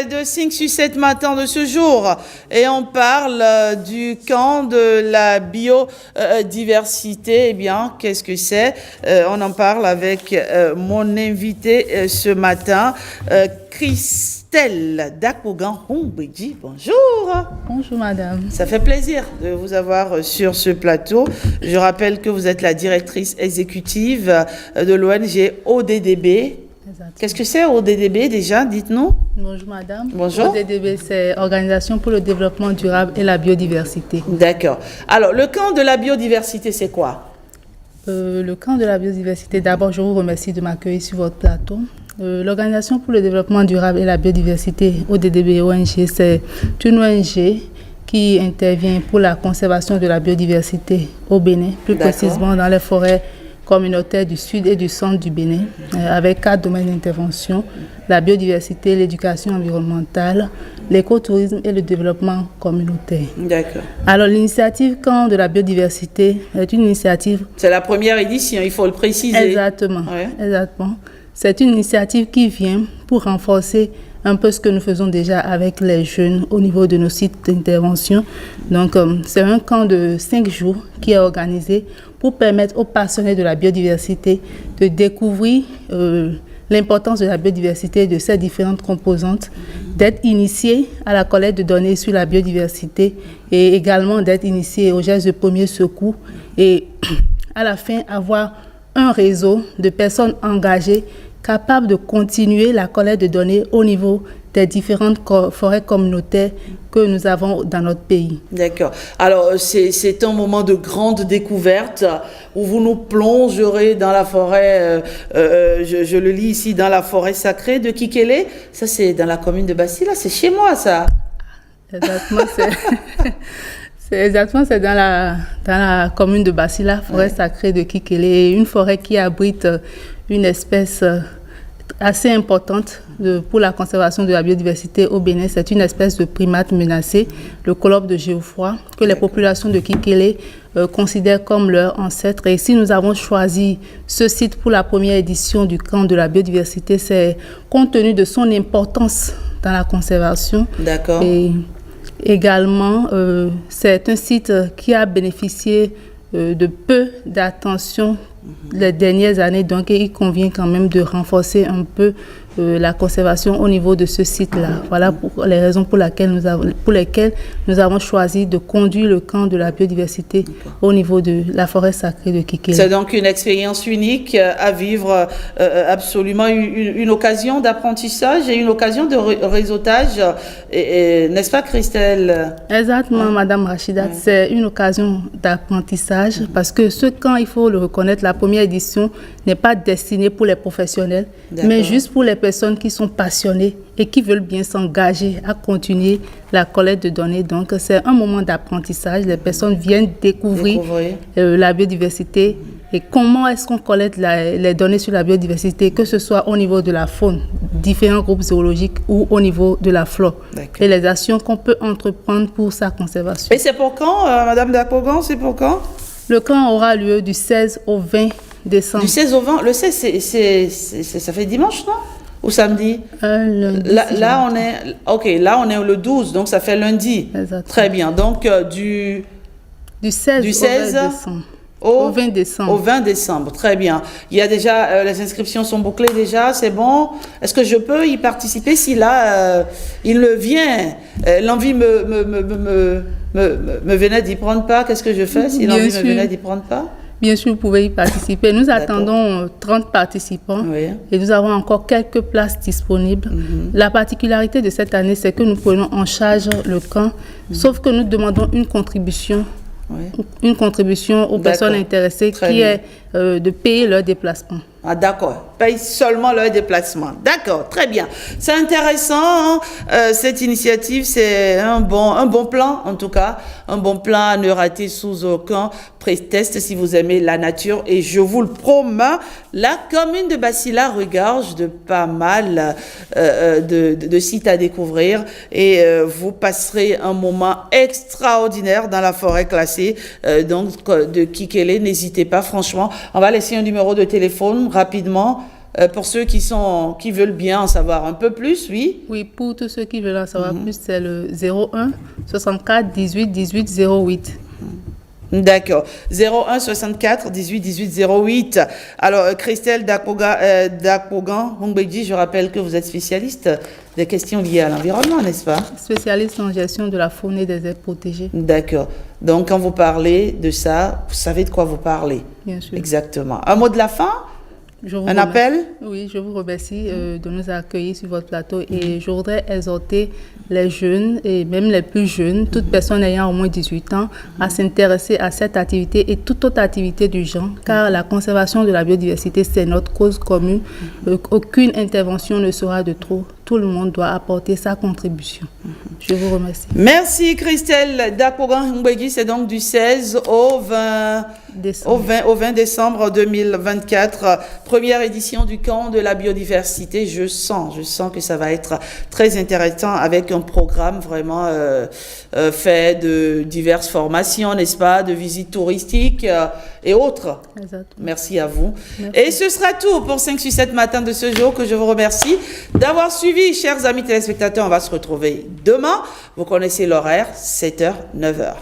de 5-7 matin de ce jour et on parle du camp de la biodiversité. Eh bien, qu'est-ce que c'est? On en parle avec mon invité ce matin, Christelle Dakogan-Humbedji. Bonjour. Bonjour madame. Ça fait plaisir de vous avoir sur ce plateau. Je rappelle que vous êtes la directrice exécutive de l'ONG ODDB. Exactement. Qu'est-ce que c'est ODDB déjà? Dites-nous. Bonjour madame. Bonjour. ODDB, c'est Organisation pour le développement durable et la biodiversité. D'accord. Alors, le camp de la biodiversité, c'est quoi? Le camp de la biodiversité, d'abord je vous remercie de m'accueillir sur votre plateau. L'Organisation pour le développement durable et la biodiversité, ODDB ONG, c'est une ONG qui intervient pour la conservation de la biodiversité au Bénin, plus précisément dans les forêts communautaires du sud et du centre du Bénin, avec 4 domaines d'intervention: la biodiversité, l'éducation environnementale, l'écotourisme et le développement communautaire. D'accord. Alors l'initiative Camp de la biodiversité est une initiative... C'est la première édition, il faut le préciser. Exactement, Ouais. exactement. C'est une initiative qui vient pour renforcer un peu ce que nous faisons déjà avec les jeunes au niveau de nos sites d'intervention. Donc, c'est un camp de 5 jours qui est organisé pour permettre aux passionnés de la biodiversité de découvrir l'importance de la biodiversité, de ses différentes composantes, d'être initiés à la collecte de données sur la biodiversité et également d'être initiés aux gestes de premier secours et à la fin avoir un réseau de personnes engagées capables de continuer la collecte de données au niveau des différentes forêts communautaires que nous avons dans notre pays. D'accord. Alors, c'est un moment de grande découverte où vous nous plongerez dans la forêt, je le lis ici, dans la forêt sacrée de Kikélé. Ça, c'est dans la commune de Basila, c'est chez moi, ça. Exactement, c'est dans la commune de Basila, forêt sacrée de Kikélé, une forêt qui abrite une espèce assez importante pour la conservation de la biodiversité au Bénin. C'est une espèce de primate menacée, le colobre de Géoffroy, que les populations de Kikélé considèrent comme leur ancêtre. Et si nous avons choisi ce site pour la première édition du camp de la biodiversité, c'est compte tenu de son importance dans la conservation. D'accord. Et également, c'est un site qui a bénéficié de peu d'attention les dernières années, donc il convient quand même de renforcer un peu la conservation au niveau de ce site-là. Voilà pour les raisons pour lesquelles nous avons choisi de conduire le camp de la biodiversité au niveau de la forêt sacrée de Kikélé. C'est donc une expérience unique à vivre, absolument une occasion d'apprentissage et une occasion de réseautage, n'est-ce pas Christelle? Exactement, Madame Rachida, c'est une occasion d'apprentissage parce que ce camp, il faut le reconnaître, la première édition n'est pas destinée pour les professionnels, mais juste pour les personnes qui sont passionnées et qui veulent bien s'engager à continuer la collecte de données. Donc, c'est un moment d'apprentissage. Les personnes viennent découvrir la biodiversité et comment est-ce qu'on collecte les données sur la biodiversité, que ce soit au niveau de la faune, différents groupes zoologiques ou au niveau de la flore. Et les actions qu'on peut entreprendre pour sa conservation. Et c'est pour quand, Madame Dakogan, c'est pour quand? Le camp aura lieu du 16 au 20 décembre. Du 16 au 20, le 16, ça fait dimanche, non? Ou samedi? Lundi. Là, on est le 12, donc ça fait lundi. Exactement. Très bien. Donc, du 16 au 20 décembre. Au 20 décembre, très bien. Il y a déjà, les inscriptions sont bouclées déjà, c'est bon. Est-ce que je peux y participer si là, il le vient, l'envie me venait d'y prendre part, qu'est-ce que je fais si l'envie me venait d'y prendre part? Bien sûr, vous pouvez y participer. Nous attendons 30 participants et nous avons encore quelques places disponibles. La particularité de cette année, c'est que nous prenons en charge le camp, sauf que nous demandons une contribution aux personnes intéressées qui est de payer leur déplacement. Ah, d'accord. Paye seulement leur déplacement. D'accord, très bien. C'est intéressant, hein. Cette initiative, c'est un bon plan, en tout cas. Un bon plan à ne rater sous aucun prétexte si vous aimez la nature. Et je vous le promets, la commune de Basila regorge de pas mal de sites à découvrir. Et vous passerez un moment extraordinaire dans la forêt classée donc de Kikélé. N'hésitez pas, franchement. On va laisser un numéro de téléphone rapidement Pour ceux qui veulent bien en savoir un peu plus, oui. Oui, pour tous ceux qui veulent en savoir plus, c'est le 01 64 18 18 08. D'accord. 01 64 18 18 08. Alors, Christelle Dakogan Hongbeji, je rappelle que vous êtes spécialiste des questions liées à l'environnement, n'est-ce pas? Spécialiste en gestion de la faune et des aires protégées. D'accord. Donc, quand vous parlez de ça, vous savez de quoi vous parlez. Bien sûr. Exactement. Un mot de la fin? Un appel? Oui, je vous remercie de nous accueillir sur votre plateau et je voudrais exhorter les jeunes et même les plus jeunes, toute personne ayant au moins 18 ans, à s'intéresser à cette activité et toute autre activité du genre, car la conservation de la biodiversité, c'est notre cause commune. Aucune intervention ne sera de trop. Tout le monde doit apporter sa contribution. Je vous remercie. Merci Christelle Dakogan Hongbeji, c'est donc du 16 au 20 décembre 2024, première édition du camp de la biodiversité. Je sens que ça va être très intéressant avec un programme vraiment fait de diverses formations, n'est-ce pas, de visites touristiques et autres. Exactement. Merci à vous. Merci. Et ce sera tout pour 5 sur 7 matin de ce jour que je vous remercie d'avoir suivi, chers amis téléspectateurs. On va se retrouver demain. Vous connaissez l'horaire, 7h, 9h.